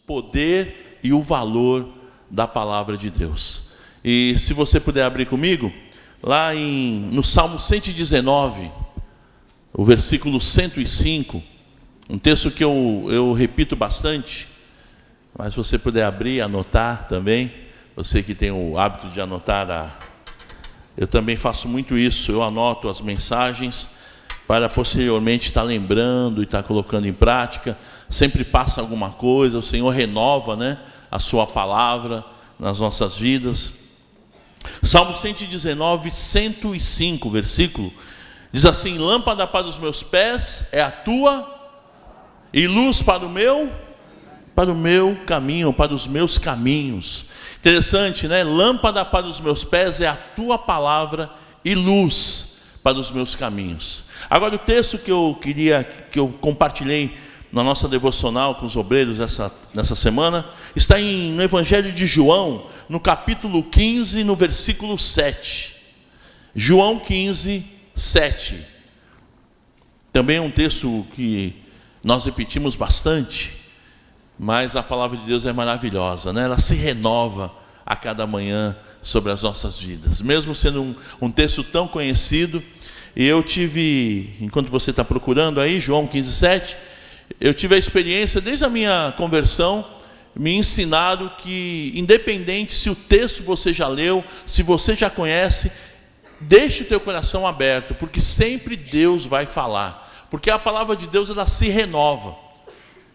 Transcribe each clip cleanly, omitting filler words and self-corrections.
poder e o valor da palavra de Deus. E se você puder abrir comigo, lá no Salmo 119, o versículo 105, um texto que eu repito bastante, mas se você puder abrir, anotar também, você que tem o hábito de anotar, eu também faço muito isso, eu anoto as mensagens para posteriormente estar lembrando e estar colocando em prática. Sempre passa alguma coisa, o Senhor renova, né, a sua palavra nas nossas vidas. Salmo 119, 105, versículo, diz assim: lâmpada para os meus pés é a tua, e luz para o meu caminho, para os meus caminhos. Interessante, né? Lâmpada para os meus pés é a tua palavra, e luz para os meus caminhos. Agora, o texto que eu compartilhei na nossa devocional com os obreiros nessa semana, está no Evangelho de João, no capítulo 15, no versículo 7. João 15, 7. Também é um texto que nós repetimos bastante, mas a palavra de Deus é maravilhosa, né? Ela se renova a cada manhã sobre as nossas vidas. Mesmo sendo um texto tão conhecido, e eu tive, enquanto você está procurando aí, João 15, 7, eu tive a experiência, desde a minha conversão, me ensinaram que, independente se o texto você já leu, se você já conhece, deixe o teu coração aberto, porque sempre Deus vai falar, porque a palavra de Deus, ela se renova,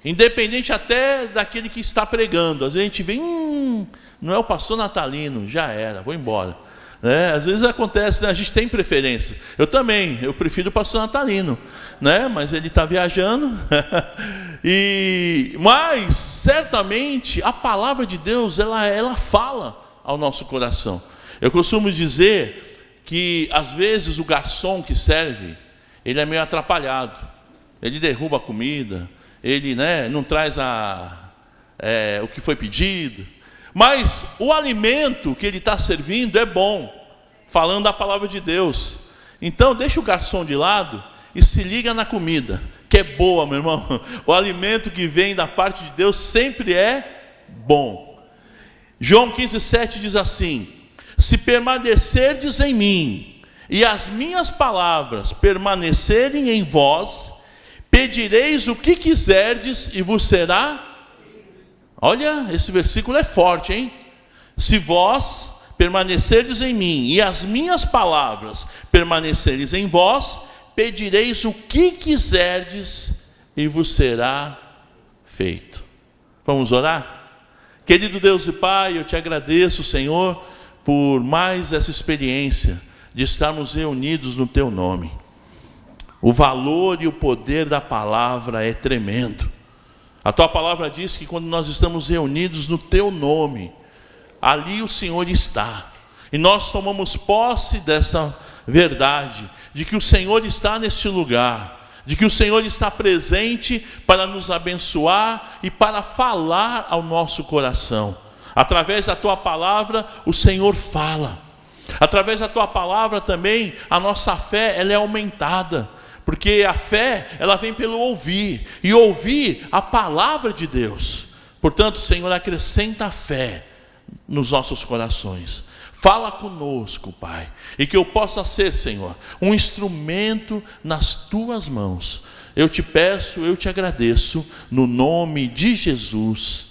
independente até daquele que está pregando. Às vezes a gente vê, não é o pastor Natalino, já era, vou embora. Às vezes acontece, né? A gente tem preferência. Eu também, eu prefiro o pastor Natalino, né? Mas ele está viajando. Mas certamente a palavra de Deus, ela fala ao nosso coração. Eu costumo dizer que às vezes o garçom que serve, ele é meio atrapalhado, ele derruba a comida, ele, né, não traz o que foi pedido, mas o alimento que ele está servindo é bom, falando a palavra de Deus. Então deixa o garçom de lado e se liga na comida, que é boa, meu irmão. O alimento que vem da parte de Deus sempre é bom. João 15, 7 diz assim: se permanecerdes em mim, e as minhas palavras permanecerem em vós, pedireis o que quiserdes e vos será. Olha, esse versículo é forte, hein? Se vós permanecerdes em mim e as minhas palavras permanecerem em vós, pedireis o que quiserdes e vos será feito. Vamos orar? Querido Deus e Pai, eu te agradeço, Senhor, por mais essa experiência de estarmos reunidos no teu nome. O valor e o poder da palavra é tremendo. A tua palavra diz que quando nós estamos reunidos no teu nome, ali o Senhor está. E nós tomamos posse dessa verdade, de que o Senhor está neste lugar, de que o Senhor está presente para nos abençoar e para falar ao nosso coração. Através da tua palavra, o Senhor fala. Através da tua palavra também, a nossa fé, ela é aumentada. Porque a fé, ela vem pelo ouvir, e ouvir a palavra de Deus. Portanto, Senhor, acrescenta a fé nos nossos corações. Fala conosco, Pai, e que eu possa ser, Senhor, um instrumento nas tuas mãos. Eu te peço, eu te agradeço, no nome de Jesus.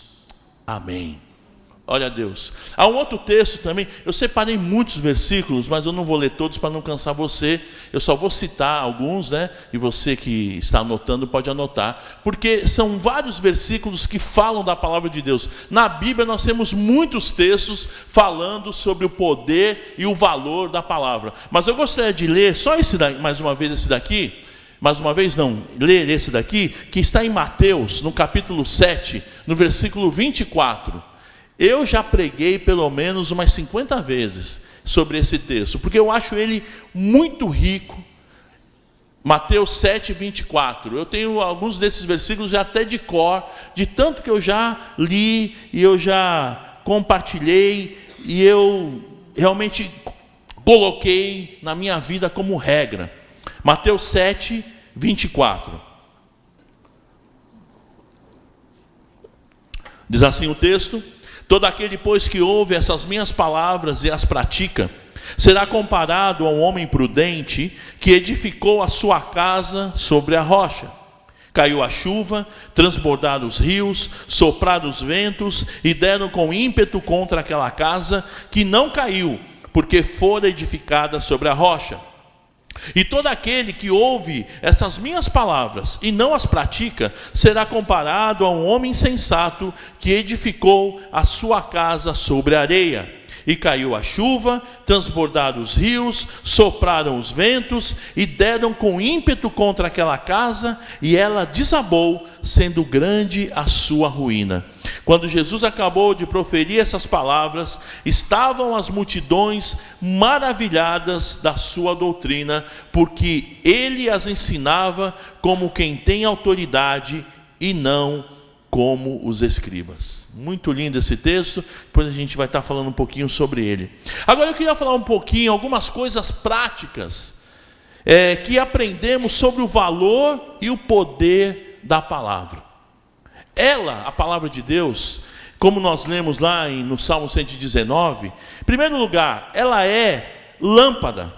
Amém. Olha a Deus. Há um outro texto também, eu separei muitos versículos, mas eu não vou ler todos para não cansar você. Eu só vou citar alguns, né? E você que está anotando pode anotar, porque são vários versículos que falam da palavra de Deus. Na Bíblia nós temos muitos textos falando sobre o poder e o valor da palavra. Mas eu gostaria de ler só esse daqui, mais uma vez esse daqui. Mais uma vez não, ler esse daqui, que está em Mateus, no capítulo 7, no versículo 24. Eu já preguei pelo menos umas 50 vezes sobre esse texto, porque eu acho ele muito rico. Mateus 7, 24. Eu tenho alguns desses versículos já até de cor, de tanto que eu já li e eu já compartilhei e eu realmente coloquei na minha vida como regra. Mateus 7, 24. Diz assim o texto: todo aquele, pois, que ouve essas minhas palavras e as pratica, será comparado a um homem prudente que edificou a sua casa sobre a rocha. Caiu a chuva, transbordaram os rios, sopraram os ventos e deram com ímpeto contra aquela casa, que não caiu, porque fora edificada sobre a rocha. E todo aquele que ouve essas minhas palavras e não as pratica, será comparado a um homem insensato que edificou a sua casa sobre a areia. E caiu a chuva, transbordaram os rios, sopraram os ventos e deram com ímpeto contra aquela casa, e ela desabou, sendo grande a sua ruína. Quando Jesus acabou de proferir essas palavras, estavam as multidões maravilhadas da sua doutrina, porque ele as ensinava como quem tem autoridade e não como os escribas. Muito lindo esse texto, depois a gente vai estar falando um pouquinho sobre ele. Agora eu queria falar um pouquinho, algumas coisas práticas que aprendemos sobre o valor e o poder da palavra. A palavra de Deus, como nós lemos lá no Salmo 119, em primeiro lugar, ela é lâmpada.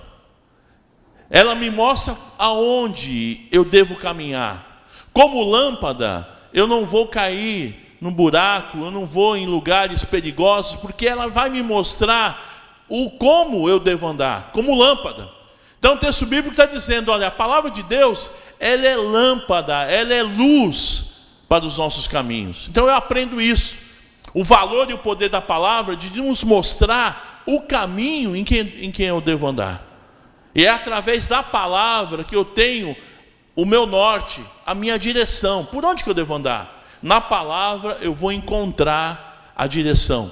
Ela me mostra aonde eu devo caminhar. Como lâmpada, eu não vou cair num buraco, eu não vou em lugares perigosos, porque ela vai me mostrar como eu devo andar, como lâmpada. Então o texto bíblico está dizendo, olha, a palavra de Deus, ela é lâmpada, ela é luz para os nossos caminhos. Então eu aprendo isso, o valor e o poder da palavra, de nos mostrar o caminho em quem eu devo andar. E é através da palavra que eu tenho o meu norte, a minha direção. Por onde que eu devo andar? Na palavra eu vou encontrar a direção,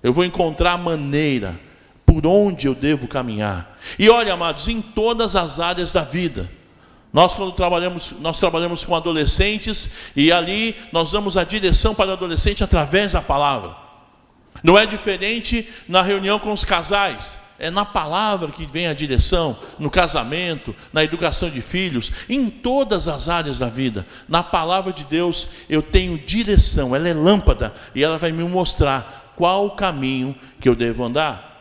eu vou encontrar a maneira por onde eu devo caminhar. E olha, amados, em todas as áreas da vida. Nós trabalhamos com adolescentes, e ali nós damos a direção para o adolescente através da palavra. Não é diferente na reunião com os casais. É na palavra que vem a direção, no casamento, na educação de filhos, em todas as áreas da vida. Na palavra de Deus eu tenho direção, ela é lâmpada, e ela vai me mostrar qual o caminho que eu devo andar.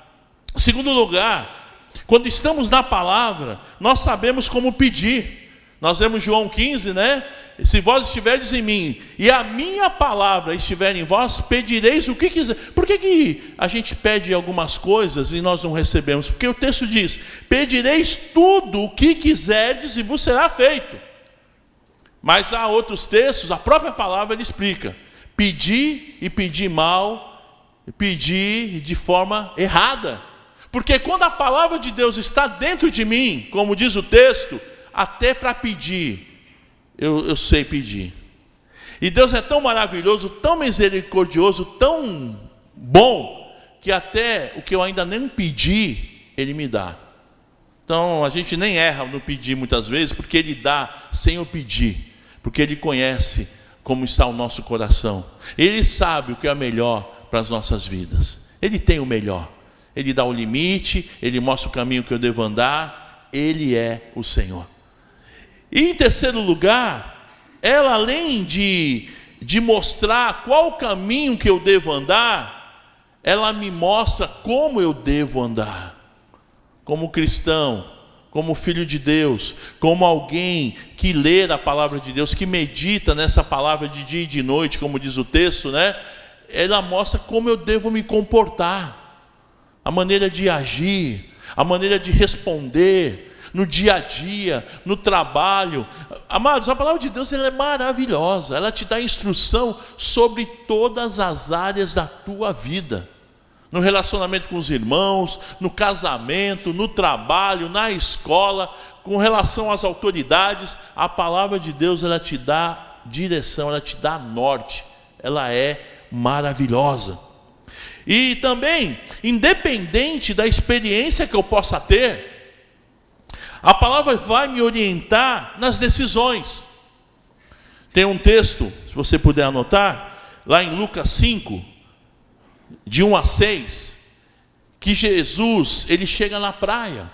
Em segundo lugar, quando estamos na palavra, nós sabemos como pedir. Nós vemos João 15, né? Se vós estiverdes em mim e a minha palavra estiver em vós, pedireis o que quiser. Por que a gente pede algumas coisas e nós não recebemos? Porque o texto diz: pedireis tudo o que quiserdes e vos será feito. Mas há outros textos, a própria palavra ele explica: pedir e pedir mal, pedir de forma errada. Porque quando a palavra de Deus está dentro de mim, como diz o texto, até para pedir, eu sei pedir. E Deus é tão maravilhoso, tão misericordioso, tão bom, que até o que eu ainda nem pedi, Ele me dá. Então a gente nem erra no pedir muitas vezes, porque Ele dá sem eu pedir, porque Ele conhece como está o nosso coração. Ele sabe o que é melhor para as nossas vidas. Ele tem o melhor. Ele dá o limite, Ele mostra o caminho que eu devo andar. Ele é o Senhor. E em terceiro lugar, ela além de mostrar qual o caminho que eu devo andar, ela me mostra como eu devo andar. Como cristão, como filho de Deus, como alguém que lê a palavra de Deus, que medita nessa palavra de dia e de noite, como diz o texto, né? Ela mostra como eu devo me comportar, a maneira de agir, a maneira de responder, no dia a dia, no trabalho. Amados, a palavra de Deus ela é maravilhosa, ela te dá instrução sobre todas as áreas da tua vida. No relacionamento com os irmãos, no casamento, no trabalho, na escola, com relação às autoridades, a palavra de Deus ela te dá direção, ela te dá norte, ela é maravilhosa. E também, independente da experiência que eu possa ter, a palavra vai me orientar nas decisões. Tem um texto, se você puder anotar, lá em Lucas 5, de 1 a 6, que Jesus, ele chega na praia,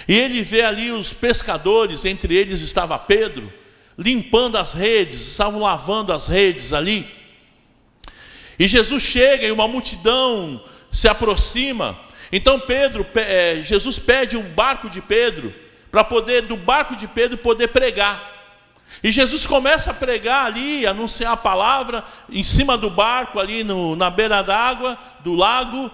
e ele vê ali os pescadores, entre eles estava Pedro, limpando as redes, estavam lavando as redes ali. E Jesus chega e uma multidão se aproxima. Então Jesus pede um barco de Pedro, para poder, do barco de Pedro, poder pregar. E Jesus começa a pregar ali, anunciar a palavra, em cima do barco, ali na beira d'água, do lago.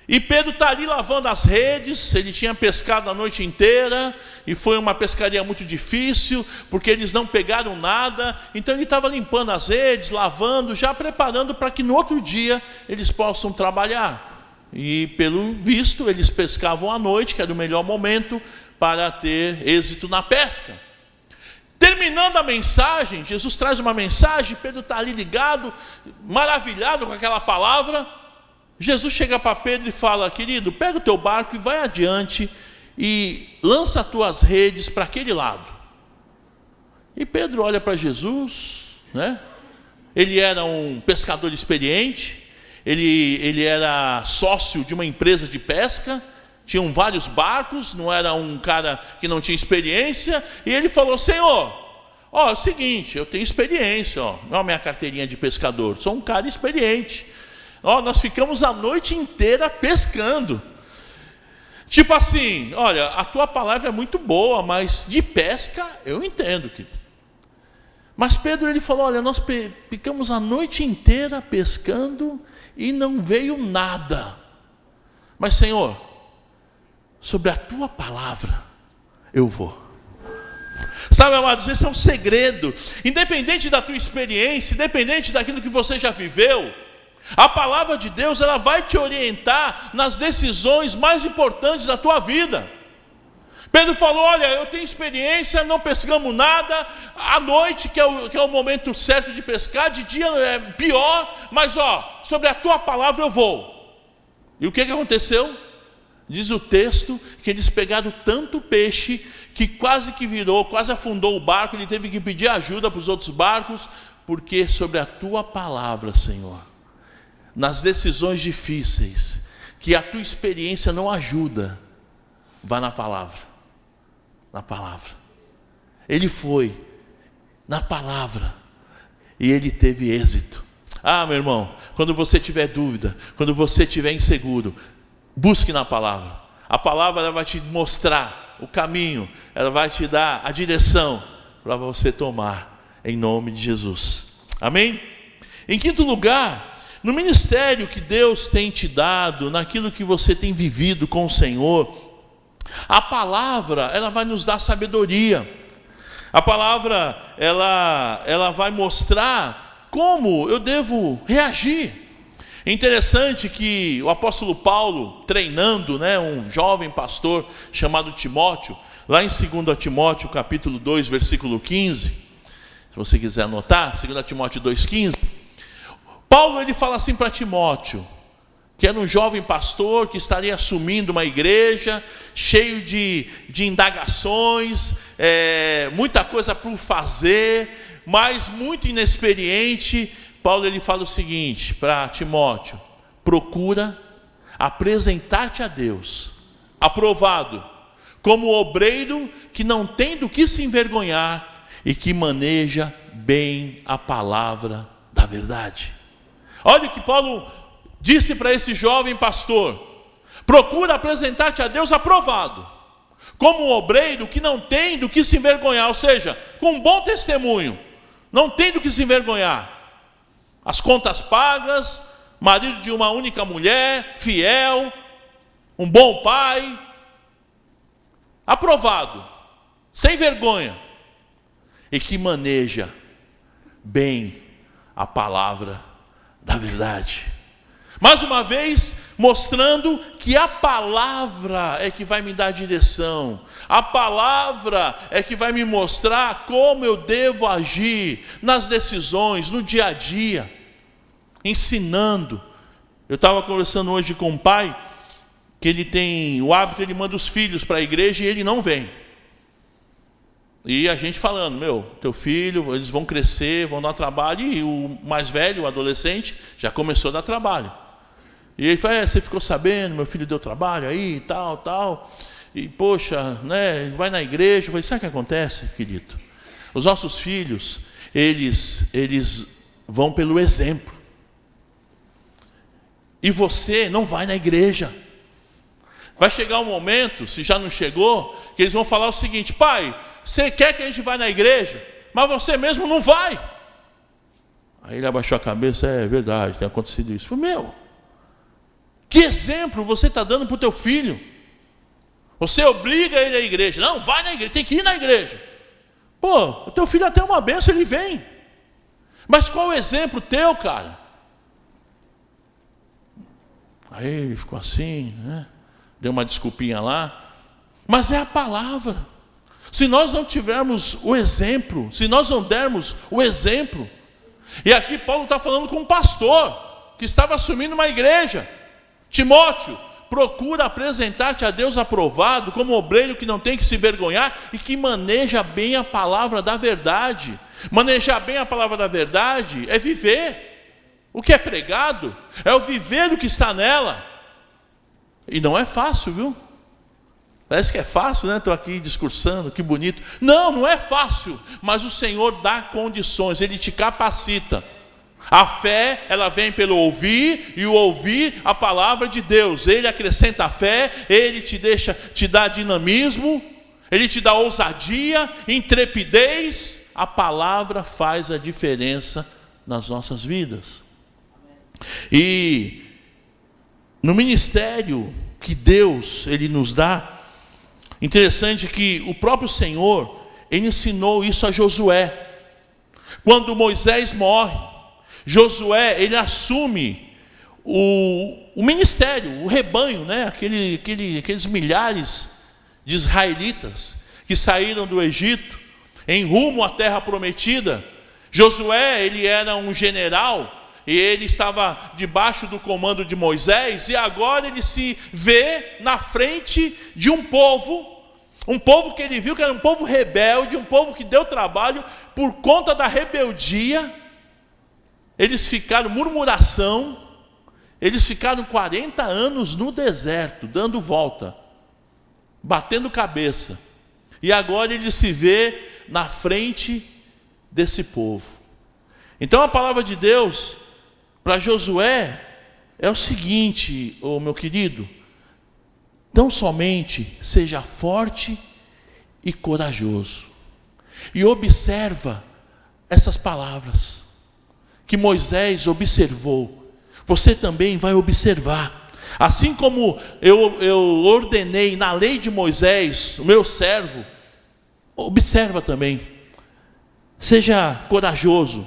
E Pedro está ali lavando as redes. Ele tinha pescado a noite inteira, e foi uma pescaria muito difícil, porque eles não pegaram nada. Então ele estava limpando as redes, lavando, já preparando para que no outro dia eles possam trabalhar. E pelo visto, eles pescavam à noite, que era o melhor momento para ter êxito na pesca. Terminando a mensagem, Jesus traz uma mensagem, Pedro está ali ligado, maravilhado com aquela palavra. Jesus chega para Pedro e fala: querido, pega o teu barco e vai adiante e lança as tuas redes para aquele lado. E Pedro olha para Jesus, né? Ele era um pescador experiente, ele era sócio de uma empresa de pesca, tinham vários barcos, não era um cara que não tinha experiência. E ele falou: Senhor, é o seguinte, eu tenho experiência, não é a minha carteirinha de pescador, sou um cara experiente. Nós ficamos a noite inteira pescando. Tipo assim, olha, a tua palavra é muito boa, mas de pesca eu entendo, querido. Mas Pedro, ele falou: olha, nós ficamos a noite inteira pescando e não veio nada. Mas Senhor, sobre a tua palavra eu vou. Sabe, amados, esse é um segredo. Independente da tua experiência, independente daquilo que você já viveu, a palavra de Deus, ela vai te orientar nas decisões mais importantes da tua vida. Pedro falou: olha, eu tenho experiência, não pescamos nada. À noite, que é o momento certo de pescar, de dia é pior, mas sobre a tua palavra eu vou. E o que aconteceu? Diz o texto que eles pegaram tanto peixe que quase que virou, quase afundou o barco. Ele teve que pedir ajuda para os outros barcos, porque sobre a tua palavra, Senhor, nas decisões difíceis, que a tua experiência não ajuda, vá na palavra. Na palavra. Ele foi na palavra e ele teve êxito. Meu irmão, quando você tiver dúvida, quando você estiver inseguro, busque na palavra. A palavra, ela vai te mostrar o caminho, ela vai te dar a direção para você tomar, em nome de Jesus. Amém? Em quinto lugar, no ministério que Deus tem te dado, naquilo que você tem vivido com o Senhor, a palavra, ela vai nos dar sabedoria. A palavra, ela vai mostrar como eu devo reagir. É interessante que o apóstolo Paulo, treinando, um jovem pastor chamado Timóteo, lá em 2 Timóteo capítulo 2, versículo 15, se você quiser anotar, 2 Timóteo 2,15, Paulo, ele fala assim para Timóteo, que era um jovem pastor que estaria assumindo uma igreja, cheio de indagações, muita coisa por fazer, mas muito inexperiente. Paulo, ele fala o seguinte para Timóteo: procura apresentar-te a Deus, aprovado, como obreiro que não tem do que se envergonhar e que maneja bem a palavra da verdade. Olha o que Paulo disse para esse jovem pastor: procura apresentar-te a Deus aprovado, como um obreiro que não tem do que se envergonhar, ou seja, com um bom testemunho, não tem do que se envergonhar, as contas pagas, marido de uma única mulher, fiel, um bom pai, aprovado, sem vergonha, e que maneja bem a palavra da verdade. Mais uma vez, mostrando que a palavra é que vai me dar direção. A palavra é que vai me mostrar como eu devo agir nas decisões, no dia a dia. Ensinando. Eu estava conversando hoje com um pai, que ele tem o hábito, ele manda os filhos para a igreja e ele não vem. E a gente falando: teu filho, eles vão crescer, vão dar trabalho. E o mais velho, o adolescente, já começou a dar trabalho. E ele fala: você ficou sabendo, meu filho deu trabalho aí e tal. E poxa, vai na igreja. Eu falei: sabe o que acontece, querido? Os nossos filhos, eles vão pelo exemplo. e você não vai na igreja. Vai chegar um momento, se já não chegou, que eles vão falar o seguinte: pai, você quer que a gente vá na igreja, mas você mesmo não vai. Aí ele abaixou a cabeça: é verdade, tem acontecido isso. Eu falei: meu, que exemplo você está dando para o teu filho? Você obriga ele à igreja. Não, vai na igreja, tem que ir na igreja. Pô, o teu filho até uma benção, ele vem. Mas qual o exemplo teu, cara? Aí ele ficou assim, né? Deu uma desculpinha lá. Mas é a palavra. Se nós não tivermos o exemplo, se nós não dermos o exemplo. E aqui Paulo está falando com um pastor que estava assumindo uma igreja. Timóteo, procura apresentar-te a Deus aprovado, como obreiro que não tem que se vergonhar e que maneja bem a palavra da verdade. Manejar bem a palavra da verdade é viver o que é pregado, é o viver o que está nela. E não é fácil, viu? Parece que é fácil, né? Estou aqui discursando, que bonito. Não, não é fácil, mas o Senhor dá condições, Ele te capacita. A fé, ela vem pelo ouvir, e o ouvir a palavra de Deus. Ele acrescenta a fé, Ele te dá dinamismo, Ele te dá ousadia, intrepidez. A palavra faz a diferença nas nossas vidas. E no ministério que Deus Ele nos dá, interessante que o próprio Senhor, Ele ensinou isso a Josué. Quando Moisés morre, Josué, ele assume o ministério, o rebanho, né? Aqueles milhares de israelitas que saíram do Egito em rumo à terra prometida. Josué, ele era um general e ele estava debaixo do comando de Moisés, e agora ele se vê na frente de um povo que ele viu que era um povo rebelde, um povo que deu trabalho por conta da rebeldia. Eles ficaram, murmuração, eles ficaram 40 anos no deserto, dando volta, batendo cabeça. E agora ele se vê na frente desse povo. Então a palavra de Deus para Josué é o seguinte, meu querido: tão somente seja forte e corajoso. E observa essas palavras que Moisés observou, você também vai observar. Assim como eu ordenei na lei de Moisés, o meu servo, observa também. Seja corajoso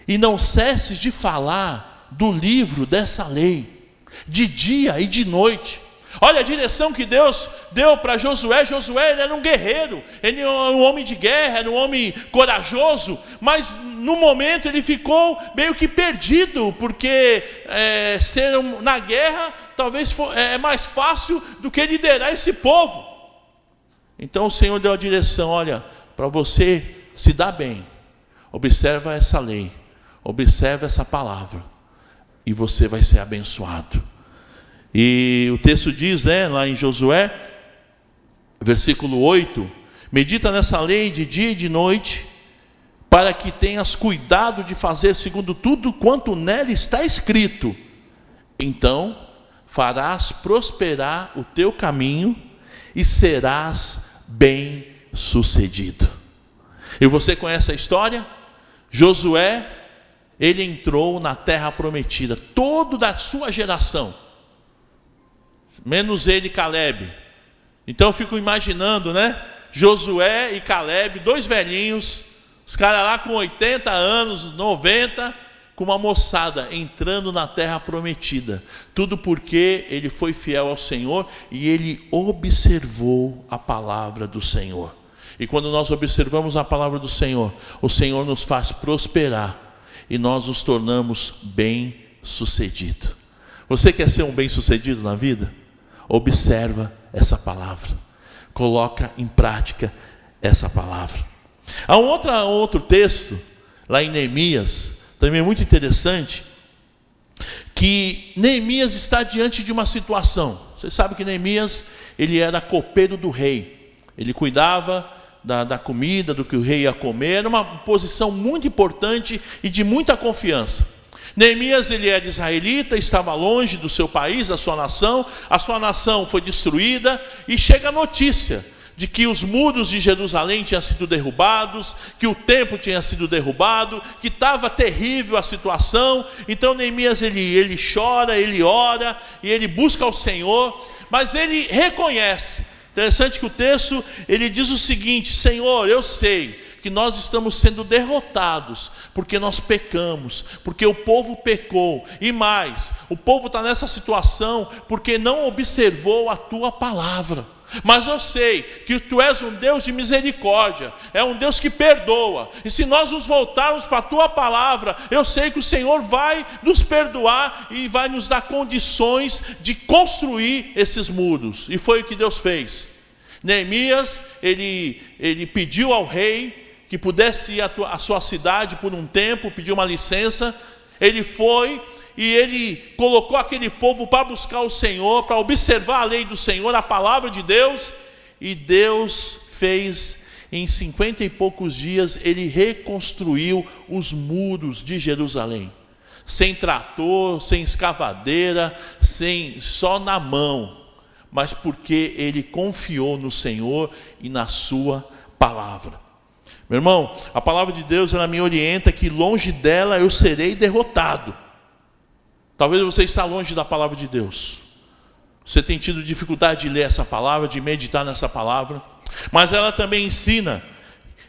e não cesses de falar do livro dessa lei, de dia e de noite. Olha a direção que Deus deu para Josué. Josué, ele era um guerreiro, ele era um homem de guerra, era um homem corajoso, mas no momento ele ficou meio que perdido, porque ser na guerra talvez é mais fácil do que liderar esse povo. Então o Senhor deu a direção: olha, para você se dar bem, observa essa lei, observa essa palavra, e você vai ser abençoado. E o texto diz, né, lá em Josué, versículo 8: medita nessa lei de dia e de noite, para que tenhas cuidado de fazer segundo tudo quanto nela está escrito. Então farás prosperar o teu caminho e serás bem sucedido. E você conhece a história? Josué, ele entrou na terra prometida, todo da sua geração, menos ele e Caleb. Então eu fico imaginando, né? Josué e Caleb, dois velhinhos, os caras lá com 80 anos, 90, com uma moçada entrando na terra prometida. Tudo porque ele foi fiel ao Senhor e ele observou a palavra do Senhor. E quando nós observamos a palavra do Senhor, o Senhor nos faz prosperar e nós nos tornamos bem-sucedidos. Você quer ser um bem-sucedido na vida? Observa essa palavra, coloca em prática essa palavra. Há outro texto lá em Neemias, também muito interessante, que Neemias está diante de uma situação. Você sabe que Neemias, ele era copeiro do rei, ele cuidava da comida, do que o rei ia comer. Era uma posição muito importante e de muita confiança. Neemias, ele era israelita, estava longe do seu país, da sua nação. A sua nação foi destruída e chega a notícia de que os muros de Jerusalém tinham sido derrubados, que o templo tinha sido derrubado, que estava terrível a situação. Então Neemias, ele chora, ele ora e ele busca ao Senhor, mas ele reconhece. Interessante que o texto, ele diz o seguinte: Senhor, eu sei que nós estamos sendo derrotados, porque nós pecamos, porque o povo pecou, e mais, o povo está nessa situação, porque não observou a tua palavra. Mas eu sei que tu és um Deus de misericórdia, é um Deus que perdoa, e se nós nos voltarmos para a tua palavra, eu sei que o Senhor vai nos perdoar, e vai nos dar condições de construir esses muros. E foi o que Deus fez. Neemias, ele pediu ao rei que pudesse ir à sua cidade por um tempo, pediu uma licença. Ele foi e ele colocou aquele povo para buscar o Senhor, para observar a lei do Senhor, a palavra de Deus. E Deus fez, em 50 e poucos dias, ele reconstruiu os muros de Jerusalém. Sem trator, sem escavadeira, só na mão. Mas porque ele confiou no Senhor e na sua palavra. Meu irmão, a palavra de Deus, ela me orienta que longe dela eu serei derrotado. Talvez você está longe da palavra de Deus. Você tem tido dificuldade de ler essa palavra, de meditar nessa palavra. Mas ela também ensina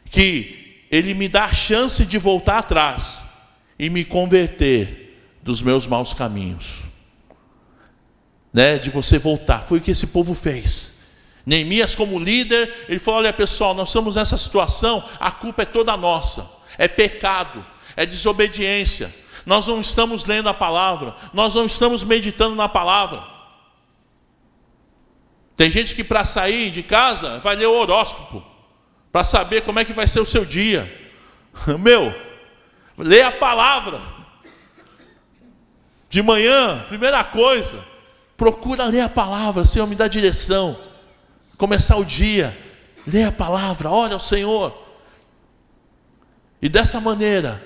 que ele me dá a chance de voltar atrás e me converter dos meus maus caminhos. De você voltar. Foi o que esse povo fez. Neemias, como líder, ele falou: olha pessoal, nós estamos nessa situação, a culpa é toda nossa, é pecado, é desobediência, nós não estamos lendo a palavra, nós não estamos meditando na palavra. Tem gente que para sair de casa vai ler o horóscopo, para saber como é que vai ser o seu dia. Lê a palavra. De manhã, primeira coisa, procura ler a palavra. Senhor, me dá direção. Começar o dia, lê a palavra, ora ao Senhor. E dessa maneira,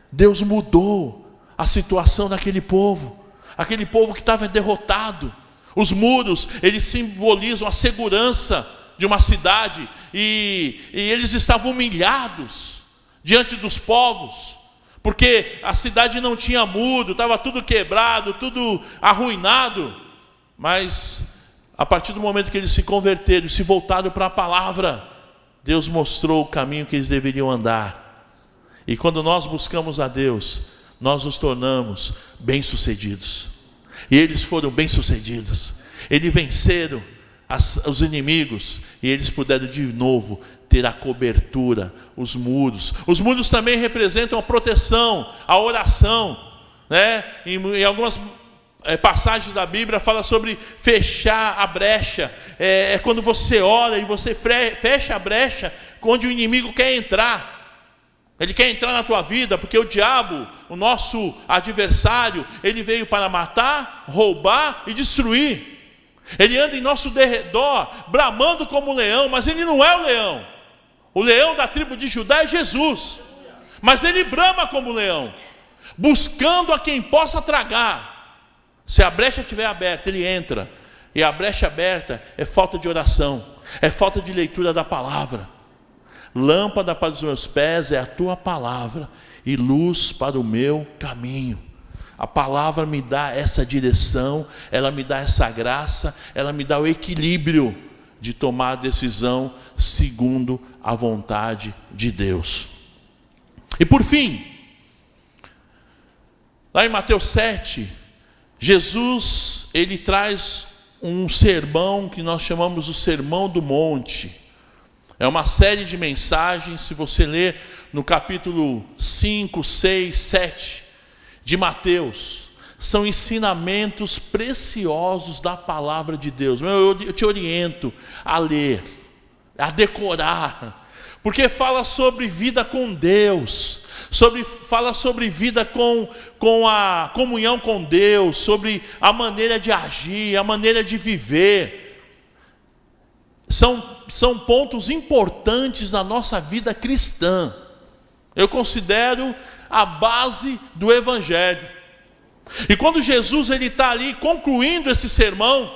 Deus mudou a situação daquele povo. Aquele povo que estava derrotado. Os muros, eles simbolizam a segurança de uma cidade. E eles estavam humilhados diante dos povos. Porque a cidade não tinha muro, estava tudo quebrado, tudo arruinado. Mas a partir do momento que eles se converteram e se voltaram para a palavra, Deus mostrou o caminho que eles deveriam andar. E quando nós buscamos a Deus, nós nos tornamos bem-sucedidos. E eles foram bem-sucedidos. Eles venceram os inimigos e eles puderam de novo ter a cobertura, os muros. Os muros também representam a proteção, a oração. Em algumas passagens da Bíblia fala sobre fechar a brecha. É quando você ora e você fecha a brecha onde o inimigo quer entrar. Ele quer entrar na tua vida, porque o diabo, o nosso adversário, ele veio para matar, roubar e destruir. Ele anda em nosso derredor, bramando como um leão, mas ele não é o leão. O leão da tribo de Judá é Jesus. Mas ele brama como um leão, buscando a quem possa tragar. Se a brecha estiver aberta, ele entra. E a brecha aberta é falta de oração, é falta de leitura da palavra. Lâmpada para os meus pés é a tua palavra, e luz para o meu caminho. A palavra me dá essa direção, ela me dá essa graça, ela me dá o equilíbrio de tomar a decisão segundo a vontade de Deus. E por fim, lá em Mateus 7, Jesus, ele traz um sermão que nós chamamos o Sermão do Monte. É uma série de mensagens. Se você ler no capítulo 5, 6, 7 de Mateus, são ensinamentos preciosos da palavra de Deus. Eu te oriento a ler, a decorar, porque fala sobre vida com Deus, fala sobre vida com a comunhão com Deus, sobre a maneira de agir, a maneira de viver. São pontos importantes na nossa vida cristã. Eu considero a base do Evangelho. E quando Jesus está ali concluindo esse sermão,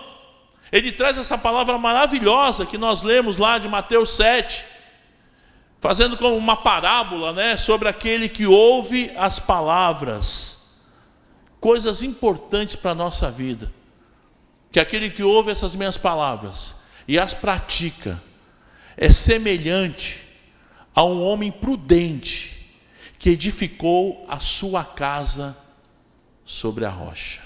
ele traz essa palavra maravilhosa que nós lemos lá de Mateus 7, fazendo como uma parábola, né, sobre aquele que ouve as palavras, coisas importantes para a nossa vida, que aquele que ouve essas minhas palavras e as pratica, é semelhante a um homem prudente, que edificou a sua casa sobre a rocha.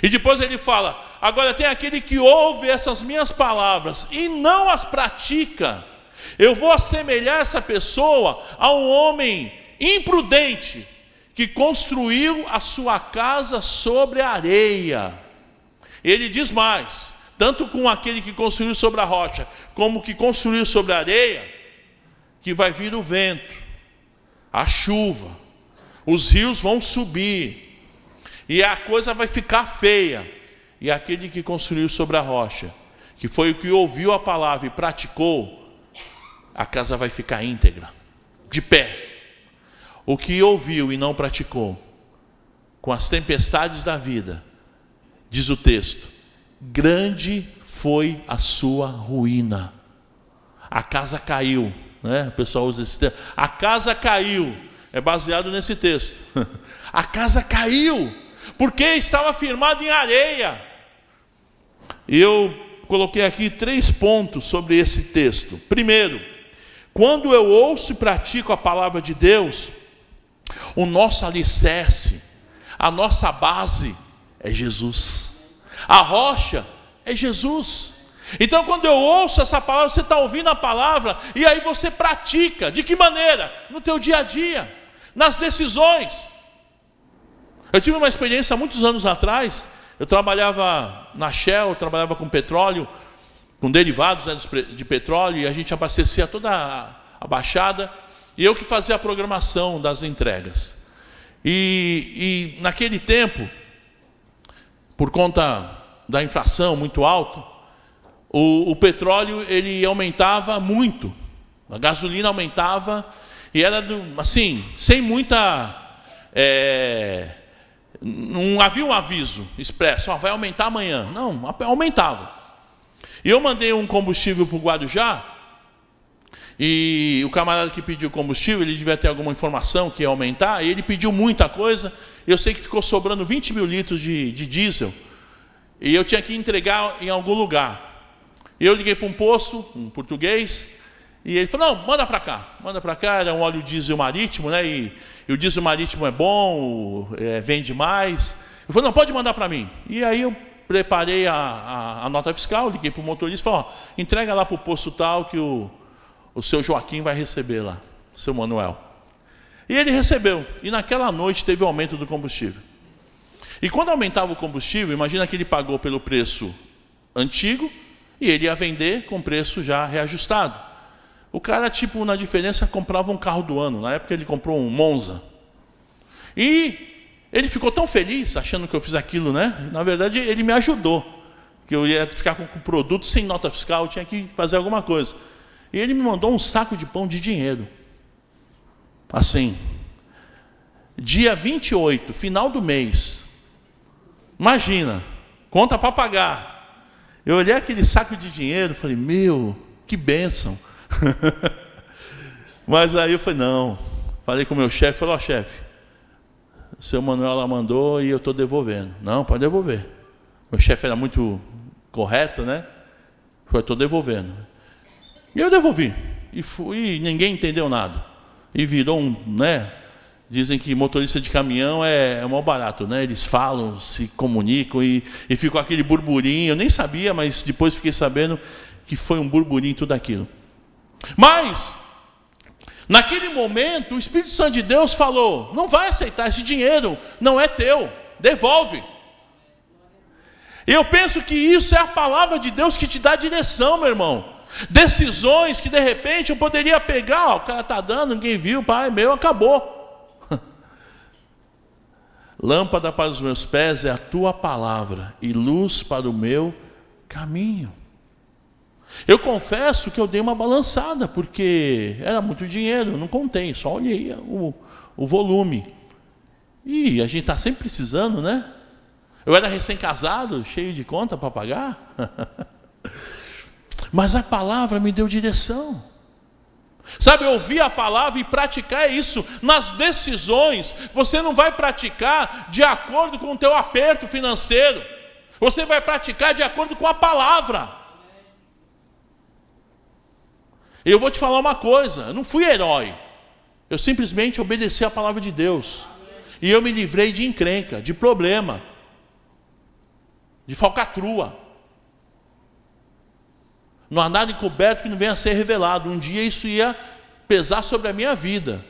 E depois ele fala, agora tem aquele que ouve essas minhas palavras e não as pratica, eu vou assemelhar essa pessoa a um homem imprudente, que construiu a sua casa sobre a areia. Ele diz mais, tanto com aquele que construiu sobre a rocha, como que construiu sobre a areia, que vai vir o vento, a chuva, os rios vão subir, e a coisa vai ficar feia. E aquele que construiu sobre a rocha, que foi o que ouviu a palavra e praticou, a casa vai ficar íntegra, de pé. O que ouviu e não praticou, com as tempestades da vida, diz o texto, grande foi a sua ruína. A casa caiu, né? O pessoal usa esse termo. A casa caiu, é baseado nesse texto. A casa caiu, porque estava firmado em areia. E eu coloquei aqui 3 pontos sobre esse texto. Primeiro, quando eu ouço e pratico a palavra de Deus, o nosso alicerce, a nossa base é Jesus. A rocha é Jesus. Então quando eu ouço essa palavra, você está ouvindo a palavra, e aí você pratica. De que maneira? No teu dia a dia, nas decisões. Eu tive uma experiência há muitos anos atrás. Eu trabalhava na Shell, eu trabalhava com petróleo, com derivados, né, de petróleo, e a gente abastecia toda a baixada, e eu que fazia a programação das entregas. E naquele tempo, por conta da inflação muito alta, o petróleo ele aumentava muito, a gasolina aumentava, e era assim, sem muita... não havia um aviso expresso, vai aumentar amanhã. Não, aumentava. E eu mandei um combustível para o Guarujá, e o camarada que pediu combustível, ele devia ter alguma informação que ia aumentar, e ele pediu muita coisa. Eu sei que ficou sobrando 20 mil litros de diesel, e eu tinha que entregar em algum lugar. E eu liguei para um posto, um português, e ele falou, não, manda para cá, era um óleo diesel marítimo, né? E o diesel marítimo é bom, vende mais. Ele falou, não, pode mandar para mim. E aí eu preparei a nota fiscal, liguei para o motorista e falei, entrega lá para o posto tal que o seu Joaquim vai receber lá, o seu Manuel. E ele recebeu, e naquela noite teve o aumento do combustível. E quando aumentava o combustível, imagina que ele pagou pelo preço antigo, e ele ia vender com preço já reajustado. O cara, tipo, na diferença, comprava um carro do ano. Na época ele comprou um Monza. E ele ficou tão feliz, achando que eu fiz aquilo, né? Na verdade, ele me ajudou. Que eu ia ficar com o produto sem nota fiscal, eu tinha que fazer alguma coisa. E ele me mandou um saco de pão de dinheiro. Assim. Dia 28, final do mês. Imagina, conta para pagar. Eu olhei aquele saco de dinheiro e falei, meu, que bênção. Mas aí eu falei, não. Falei com o meu chefe, falei, chefe, o seu Manuel lá mandou e eu estou devolvendo. Não, pode devolver. Meu chefe era muito correto, né? Falei, estou devolvendo. E eu devolvi. E ninguém entendeu nada. E virou né? Dizem que motorista de caminhão é mal barato, né? Eles falam, se comunicam e ficou aquele burburinho. Eu nem sabia, mas depois fiquei sabendo que foi um burburinho tudo aquilo. Mas, naquele momento, o Espírito Santo de Deus falou, não vai aceitar esse dinheiro, não é teu, devolve. Eu penso que isso é a palavra de Deus que te dá direção, meu irmão. Decisões que de repente eu poderia pegar, o cara está dando, ninguém viu, pai, meu, acabou. Lâmpada para os meus pés é a tua palavra e luz para o meu caminho. Eu confesso que eu dei uma balançada, porque era muito dinheiro, não contei, só olhei o volume. E a gente está sempre precisando, né? Eu era recém-casado, cheio de conta para pagar. Mas a palavra me deu direção. Sabe, ouvir a palavra e praticar é isso. Nas decisões, você não vai praticar de acordo com o teu aperto financeiro. Você vai praticar de acordo com a palavra. E eu vou te falar uma coisa, eu não fui herói. Eu simplesmente obedeci a palavra de Deus. E eu me livrei de encrenca, de problema, de falcatrua. Não há nada encoberto que não venha a ser revelado. Um dia isso ia pesar sobre a minha vida.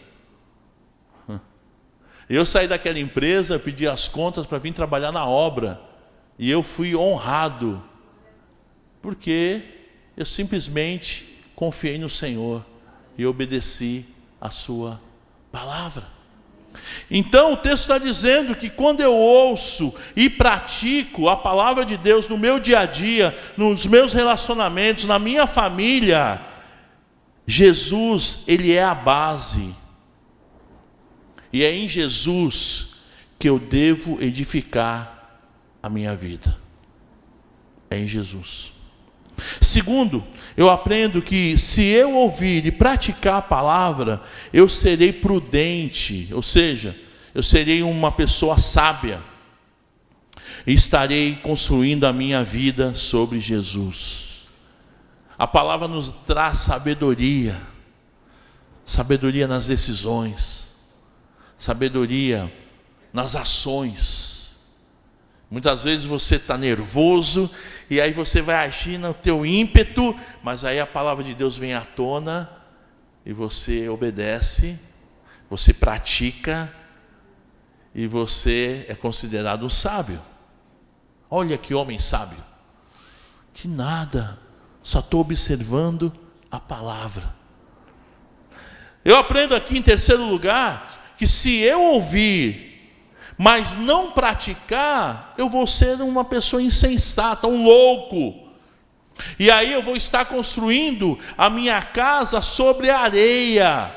Eu saí daquela empresa, pedi as contas para vir trabalhar na obra. E eu fui honrado. Porque eu simplesmente confiei no Senhor e obedeci a sua palavra. Então o texto está dizendo que quando eu ouço e pratico a palavra de Deus no meu dia a dia, nos meus relacionamentos, na minha família, Jesus, Ele é a base. E é em Jesus que eu devo edificar a minha vida. É em Jesus. Segundo, eu aprendo que se eu ouvir e praticar a palavra, eu serei prudente, ou seja, eu serei uma pessoa sábia e estarei construindo a minha vida sobre Jesus. A palavra nos traz sabedoria, sabedoria nas decisões, sabedoria nas ações. Muitas vezes você está nervoso e aí você vai agir no teu ímpeto, mas aí a palavra de Deus vem à tona e você obedece, você pratica e você é considerado um sábio. Olha que homem sábio. Que nada, só estou observando a palavra. Eu aprendo aqui em terceiro lugar que se eu ouvir mas não praticar, eu vou ser uma pessoa insensata, um louco. E aí eu vou estar construindo a minha casa sobre areia.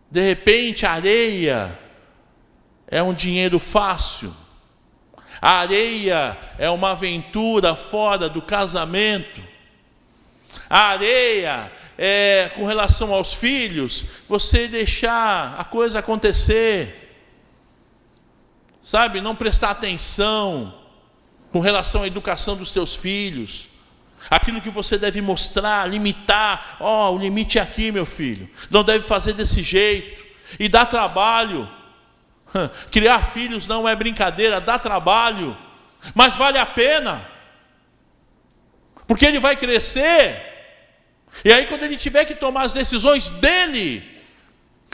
De repente, a areia é um dinheiro fácil. A areia é uma aventura fora do casamento. A areia é, com relação aos filhos, você deixar a coisa acontecer. Sabe, não prestar atenção com relação à educação dos teus filhos. Aquilo que você deve mostrar, limitar. O limite é aqui, meu filho. Não deve fazer desse jeito. E dá trabalho. Criar filhos não é brincadeira, dá trabalho. Mas vale a pena. Porque ele vai crescer. E aí quando ele tiver que tomar as decisões dele,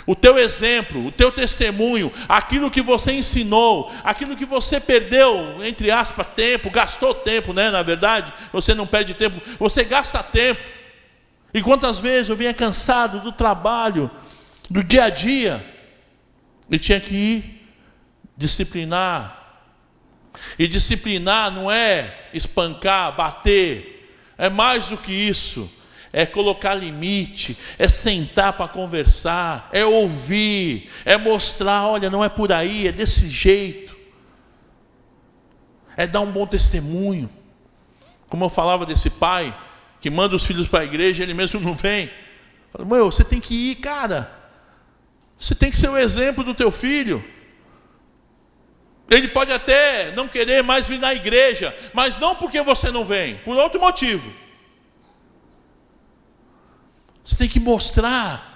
o teu exemplo, o teu testemunho, aquilo que você ensinou, aquilo que você perdeu, entre aspas, tempo, gastou tempo, né? Na verdade, você não perde tempo, você gasta tempo. E quantas vezes eu vinha cansado do trabalho, do dia a dia, e tinha que ir disciplinar. E disciplinar não é espancar, bater, é mais do que isso. É colocar limite, é sentar para conversar, é ouvir, é mostrar, olha, não é por aí, é desse jeito. É dar um bom testemunho. Como eu falava desse pai, que manda os filhos para a igreja, ele mesmo não vem. Fala, meu, você tem que ir, cara. Você tem que ser o exemplo do teu filho. Ele pode até não querer mais vir na igreja, mas não porque você não vem, por outro motivo. Você tem que mostrar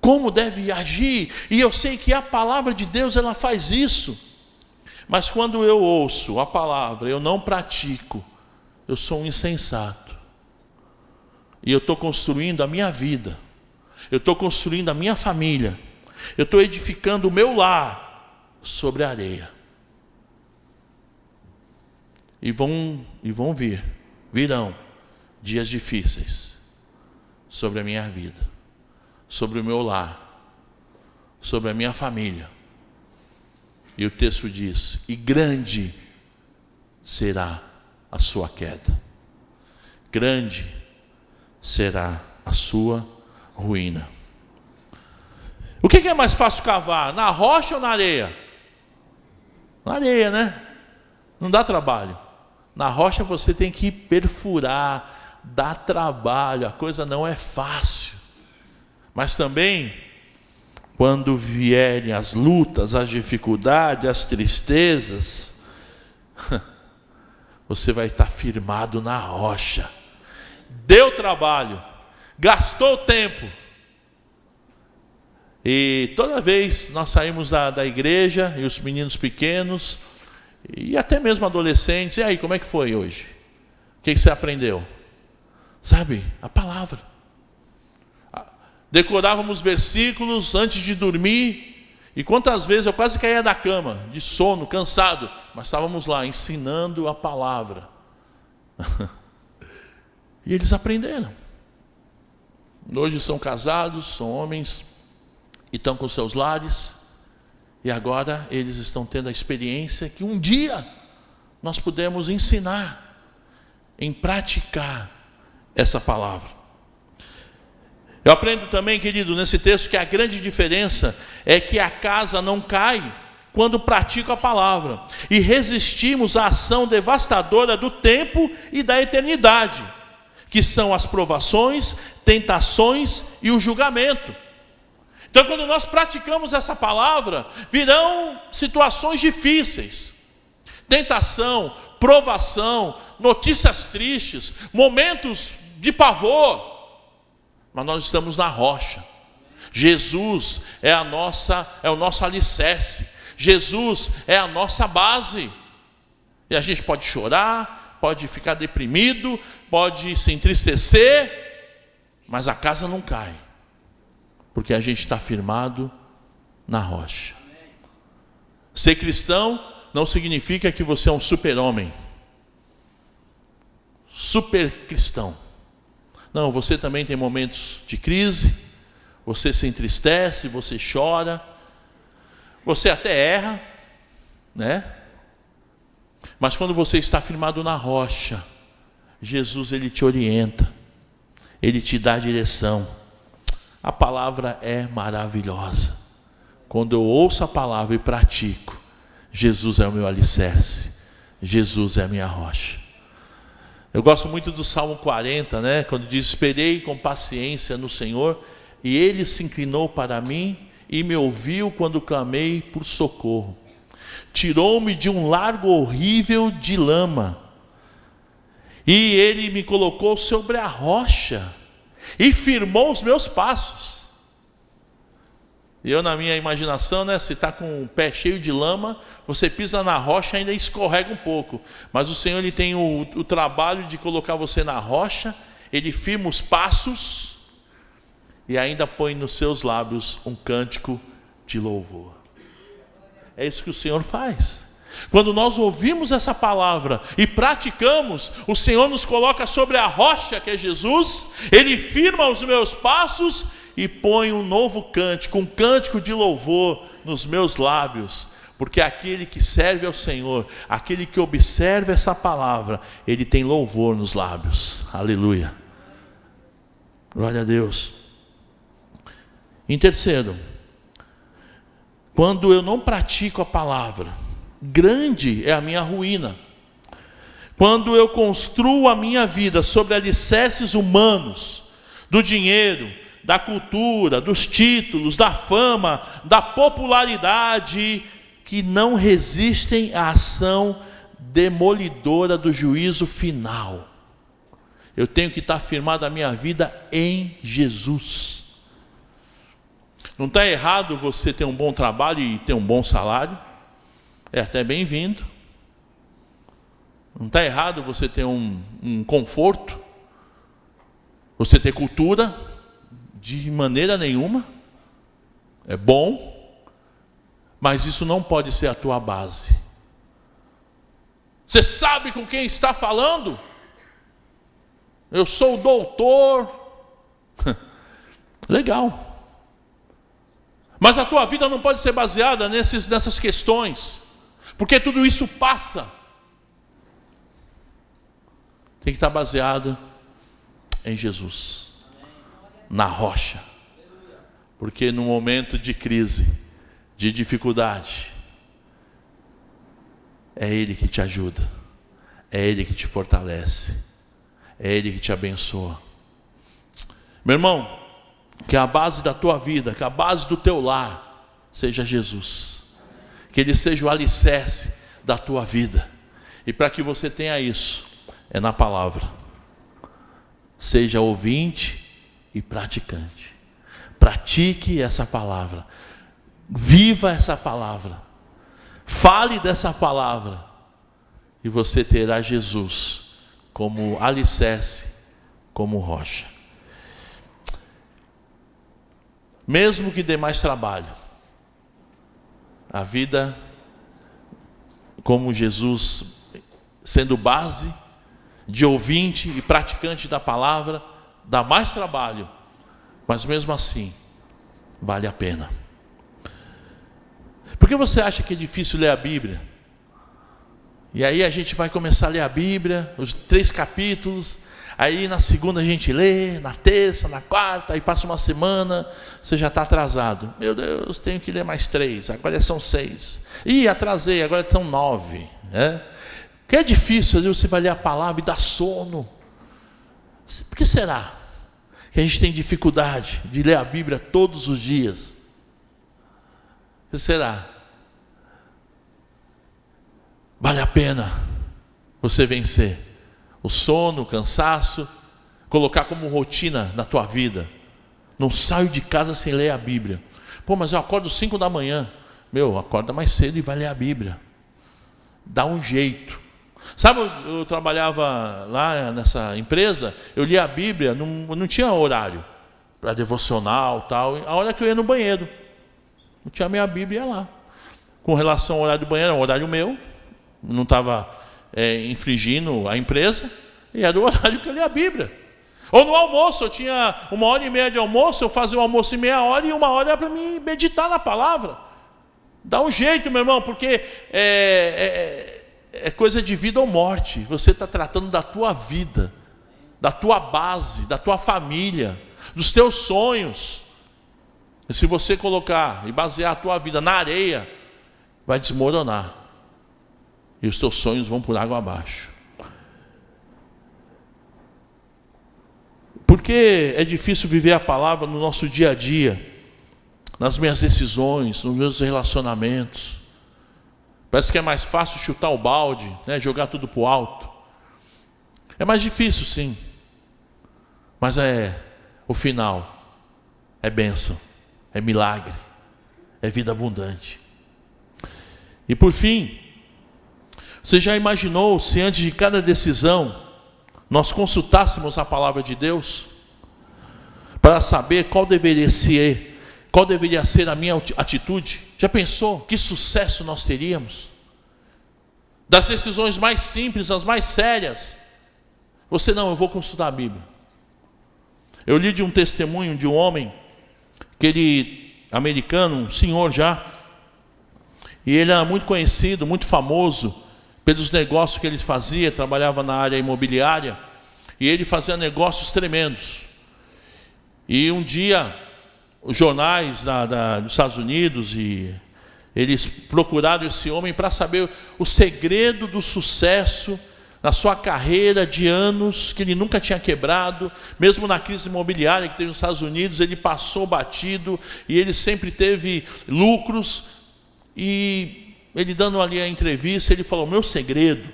como deve agir. E eu sei que a palavra de Deus, ela faz isso. Mas quando eu ouço a palavra, eu não pratico, eu sou um insensato. E eu estou construindo a minha vida. Eu estou construindo a minha família. Eu estou edificando o meu lar sobre a areia. E virão dias difíceis sobre a minha vida, sobre o meu lar, sobre a minha família. E o texto diz: e grande será a sua queda, grande será a sua ruína. O que é mais fácil cavar? Na rocha ou na areia? Na areia, né? Não dá trabalho. Na rocha você tem que perfurar, dá trabalho, a coisa não é fácil. Mas também, quando vierem as lutas, as dificuldades, as tristezas, você vai estar firmado na rocha. Deu trabalho, gastou tempo. E toda vez nós saímos da igreja, e os meninos pequenos, e até mesmo adolescentes, e aí, como é que foi hoje? O que você aprendeu? Sabe, a palavra. Decorávamos versículos antes de dormir, e quantas vezes eu quase caía da cama, de sono, cansado, mas estávamos lá ensinando a palavra. E eles aprenderam. Hoje são casados, são homens, e estão com seus lares, e agora eles estão tendo a experiência que um dia nós pudemos ensinar, em praticar essa palavra. Eu aprendo também, querido, nesse texto, que a grande diferença é que a casa não cai quando pratico a palavra, e resistimos à ação devastadora do tempo e da eternidade, que são as provações, tentações e o julgamento. Então, quando nós praticamos essa palavra, virão situações difíceis, tentação, provação, notícias tristes, momentos de pavor, mas nós estamos na rocha. Jesus é o nosso alicerce. Jesus é a nossa base. E a gente pode chorar, pode ficar deprimido, pode se entristecer, mas a casa não cai, porque a gente está firmado na rocha. Ser cristão não significa que você é um super-homem, super cristão. Não, você também tem momentos de crise, você se entristece, você chora, você até erra, né? Mas quando você está firmado na rocha, Jesus, ele te orienta, ele te dá a direção. A palavra é maravilhosa. Quando eu ouço a palavra e pratico, Jesus é o meu alicerce, Jesus é a minha rocha. Eu gosto muito do Salmo 40, né? Quando diz: esperei com paciência no Senhor, e Ele se inclinou para mim e me ouviu quando clamei por socorro. Tirou-me de um largo horrível de lama, e Ele me colocou sobre a rocha, e firmou os meus passos. E eu, na minha imaginação, né, se está com o pé cheio de lama, você pisa na rocha e ainda escorrega um pouco. Mas o Senhor, ele tem o trabalho de colocar você na rocha, Ele firma os passos e ainda põe nos seus lábios um cântico de louvor. É isso que o Senhor faz. Quando nós ouvimos essa palavra e praticamos, o Senhor nos coloca sobre a rocha que é Jesus, Ele firma os meus passos e põe um novo cântico, um cântico de louvor nos meus lábios, porque aquele que serve ao Senhor, aquele que observa essa palavra, ele tem louvor nos lábios. Aleluia. Glória a Deus. Em terceiro, quando eu não pratico a palavra, grande é a minha ruína. Quando eu construo a minha vida sobre alicerces humanos, do dinheiro, da cultura, dos títulos, da fama, da popularidade, que não resistem à ação demolidora do juízo final. Eu tenho que estar firmado a minha vida em Jesus. Não está errado você ter um bom trabalho e ter um bom salário, é até bem-vindo. Não está errado você ter um conforto, você ter cultura, de maneira nenhuma, é bom, mas isso não pode ser a tua base. Você sabe com quem está falando? Eu sou o doutor. Legal. Mas a tua vida não pode ser baseada nessas questões, porque tudo isso passa. Tem que estar baseado em Jesus, na rocha. Porque no momento de crise, de dificuldade, é Ele que te ajuda, é Ele que te fortalece, é Ele que te abençoa. Meu irmão, que a base da tua vida, que a base do teu lar seja Jesus, que Ele seja o alicerce da tua vida. E para que você tenha isso, é na palavra. Seja ouvinte e praticante. Pratique essa palavra, viva essa palavra, fale dessa palavra, e você terá Jesus como alicerce, como rocha. Mesmo que dê mais trabalho, a vida como Jesus, sendo base de ouvinte e praticante da palavra, dá mais trabalho, mas mesmo assim, vale a pena. Por que você acha que é difícil ler a Bíblia? E aí a gente vai começar a ler a Bíblia, os 3 capítulos, aí na segunda a gente lê, na terça, na quarta, aí passa uma semana, você já está atrasado. Meu Deus, tenho que ler mais 3, agora são 6. Ih, atrasei, agora são 9. Porque é difícil, às vezes você vai ler a palavra e dá sono. Por que será que a gente tem dificuldade de ler a Bíblia todos os dias? O que será? Vale a pena você vencer o sono, o cansaço, colocar como rotina na tua vida. Não saio de casa sem ler a Bíblia. Pô, mas eu acordo 5 da manhã. Meu, acorda mais cedo e vai ler a Bíblia. Dá um jeito. Sabe, eu trabalhava lá nessa empresa, eu lia a Bíblia, não tinha horário para devocional tal. A hora que eu ia no banheiro, não tinha a minha Bíblia lá. Com relação ao horário do banheiro, era um horário meu, não estava infringindo a empresa, e era o horário que eu lia a Bíblia. Ou no almoço, eu tinha 1h30 de almoço, eu fazia o almoço em meia hora, e 1 hora era para mim meditar na palavra. Dá um jeito, meu irmão, porque é coisa de vida ou morte. Você está tratando da tua vida, da tua base, da tua família, dos teus sonhos. E se você colocar e basear a tua vida na areia, vai desmoronar. E os teus sonhos vão por água abaixo. Porque é difícil viver a palavra no nosso dia a dia, nas minhas decisões, nos meus relacionamentos. Parece que é mais fácil chutar o balde, jogar tudo para o alto. É mais difícil, sim. Mas o final é bênção, é milagre, é vida abundante. E por fim, você já imaginou se antes de cada decisão nós consultássemos a palavra de Deus para saber qual deveria ser a minha atitude? Já pensou que sucesso nós teríamos? Das decisões mais simples, as mais sérias. Eu vou consultar a Bíblia. Eu li de um testemunho de um homem, americano, um senhor já, e ele era muito conhecido, muito famoso pelos negócios que ele fazia, trabalhava na área imobiliária, e ele fazia negócios tremendos. E um dia, os jornais dos Estados Unidos, eles procuraram esse homem para saber o segredo do sucesso na sua carreira de anos, que ele nunca tinha quebrado, mesmo na crise imobiliária que teve nos Estados Unidos, ele passou batido, e ele sempre teve lucros. E ele dando ali a entrevista, ele falou: meu segredo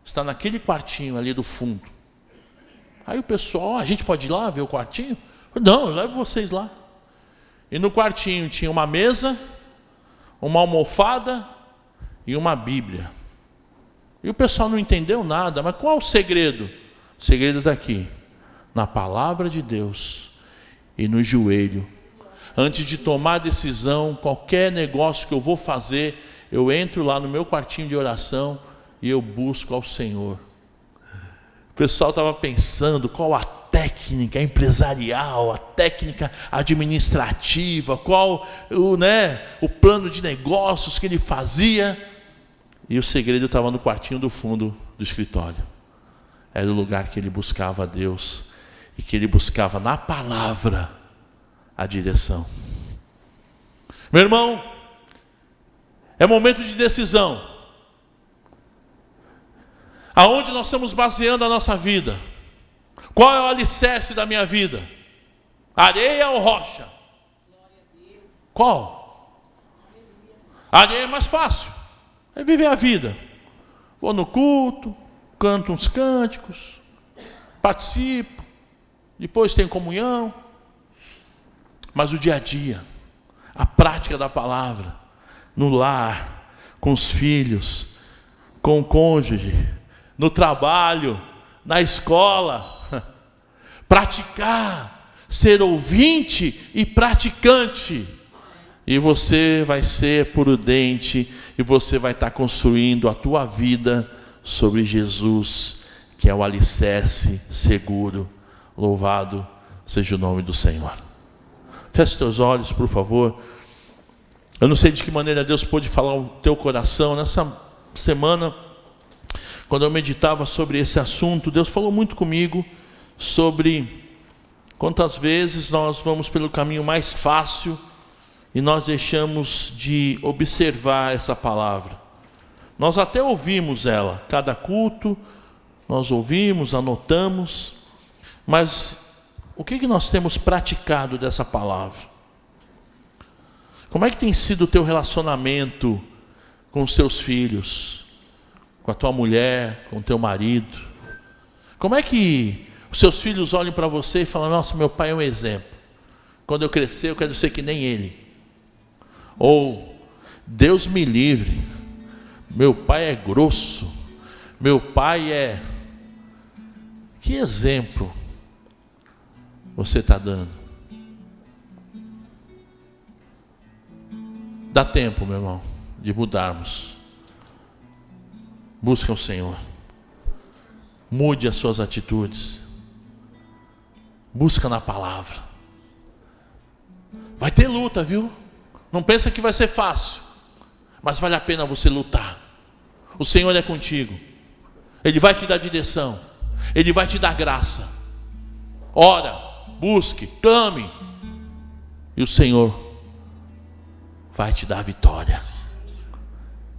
está naquele quartinho ali do fundo. Aí o pessoal: a gente pode ir lá ver o quartinho? Não, eu levo vocês lá. E no quartinho tinha uma mesa, uma almofada e uma Bíblia. E o pessoal não entendeu nada. Mas qual é o segredo? O segredo está aqui, na palavra de Deus e no joelho. Antes de tomar a decisão, qualquer negócio que eu vou fazer, eu entro lá no meu quartinho de oração e eu busco ao Senhor. O pessoal estava pensando qual a técnica empresarial, a técnica administrativa, qual o plano de negócios que ele fazia. E o segredo estava no quartinho do fundo do escritório. Era o lugar que ele buscava a Deus, e que ele buscava na palavra a direção. Meu irmão, é momento de decisão. Aonde nós estamos baseando a nossa vida? Qual é o alicerce da minha vida? Areia ou rocha? Qual? Areia é mais fácil. É viver a vida. Vou no culto, canto uns cânticos, participo, depois tenho comunhão. Mas o dia a dia, a prática da palavra, no lar, com os filhos, com o cônjuge, no trabalho, na escola, praticar, ser ouvinte e praticante, e você vai ser prudente, e você vai estar construindo a tua vida sobre Jesus, que é o alicerce seguro. Louvado seja o nome do Senhor. Feche teus olhos, por favor. Eu não sei de que maneira Deus pôde falar ao teu coração. Nessa semana, quando eu meditava sobre esse assunto, Deus falou muito comigo sobre quantas vezes nós vamos pelo caminho mais fácil e nós deixamos de observar essa palavra. Nós até ouvimos ela, cada culto, nós ouvimos, anotamos, mas o que nós temos praticado dessa palavra? Como é que tem sido o teu relacionamento com os teus filhos, com a tua mulher, com o teu marido? Como é que os seus filhos olham para você e falam: nossa, meu pai é um exemplo, quando eu crescer eu quero ser que nem ele? Ou, Deus me livre, meu pai é grosso, meu pai é... Que exemplo você está dando? Dá tempo, meu irmão, de mudarmos. Busca o Senhor. Mude as suas atitudes. Busca na palavra. Vai ter luta, viu? Não pensa que vai ser fácil, mas vale a pena você lutar. O Senhor é contigo. Ele vai te dar direção. Ele vai te dar graça. Ora, busque, clame, e o Senhor vai te dar vitória.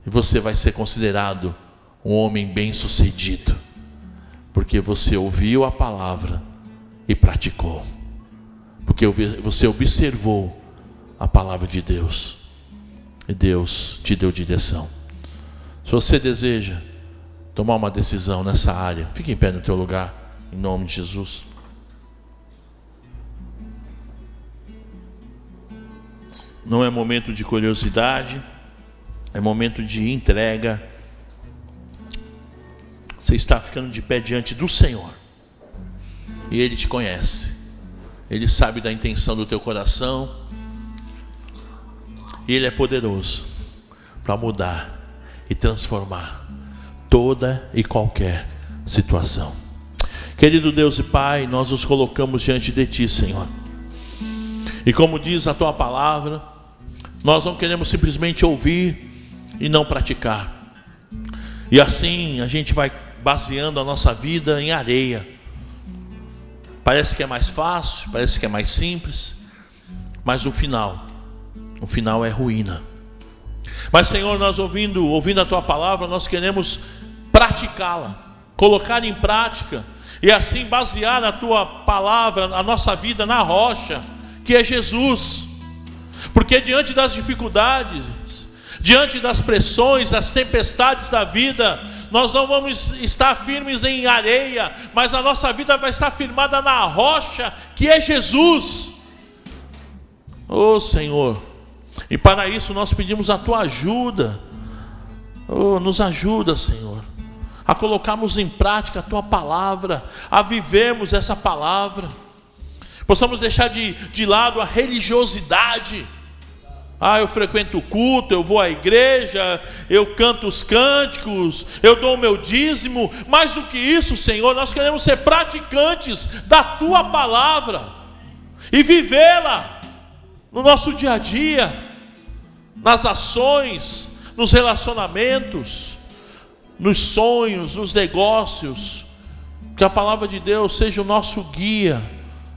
E você vai ser considerado um homem bem-sucedido, porque você ouviu a palavra e praticou, porque você observou a palavra de Deus, e Deus te deu direção. Se você deseja tomar uma decisão nessa área, fique em pé no teu lugar, em nome de Jesus. Não é momento de curiosidade, é momento de entrega. Você está ficando de pé diante do Senhor, e Ele te conhece, Ele sabe da intenção do teu coração, e Ele é poderoso para mudar e transformar toda e qualquer situação. Querido Deus e Pai, nós nos colocamos diante de Ti, Senhor, e como diz a Tua palavra, nós não queremos simplesmente ouvir e não praticar, e assim a gente vai baseando a nossa vida em areia. Parece que é mais fácil, parece que é mais simples, mas o final é ruína. Mas, Senhor, nós ouvindo a Tua palavra, nós queremos praticá-la, colocar em prática, e assim basear na Tua palavra a nossa vida na rocha, que é Jesus. Porque diante das dificuldades, diante das pressões, das tempestades da vida, nós não vamos estar firmes em areia, mas a nossa vida vai estar firmada na rocha, que é Jesus. Oh, Senhor, e para isso nós pedimos a Tua ajuda. Oh, nos ajuda, Senhor, a colocarmos em prática a Tua palavra, a vivermos essa palavra. Possamos deixar de lado a religiosidade. Eu frequento o culto, eu vou à igreja, eu canto os cânticos, eu dou o meu dízimo. Mais do que isso, Senhor, nós queremos ser praticantes da Tua palavra e vivê-la no nosso dia a dia, nas ações, nos relacionamentos, nos sonhos, nos negócios. Que a palavra de Deus seja o nosso guia,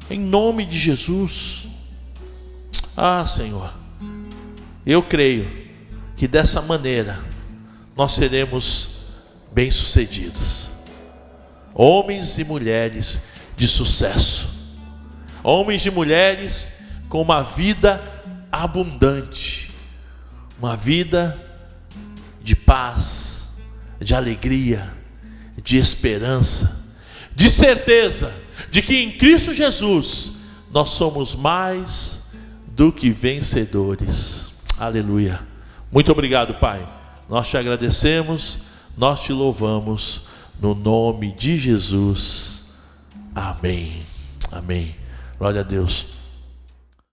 em nome de Jesus. Ah, Senhor, eu creio que dessa maneira nós seremos bem-sucedidos, homens e mulheres de sucesso, homens e mulheres com uma vida abundante, uma vida de paz, de alegria, de esperança, de certeza de que em Cristo Jesus nós somos mais do que vencedores. Aleluia. Muito obrigado, Pai. Nós te agradecemos, nós te louvamos, no nome de Jesus. Amém. Amém. Glória a Deus.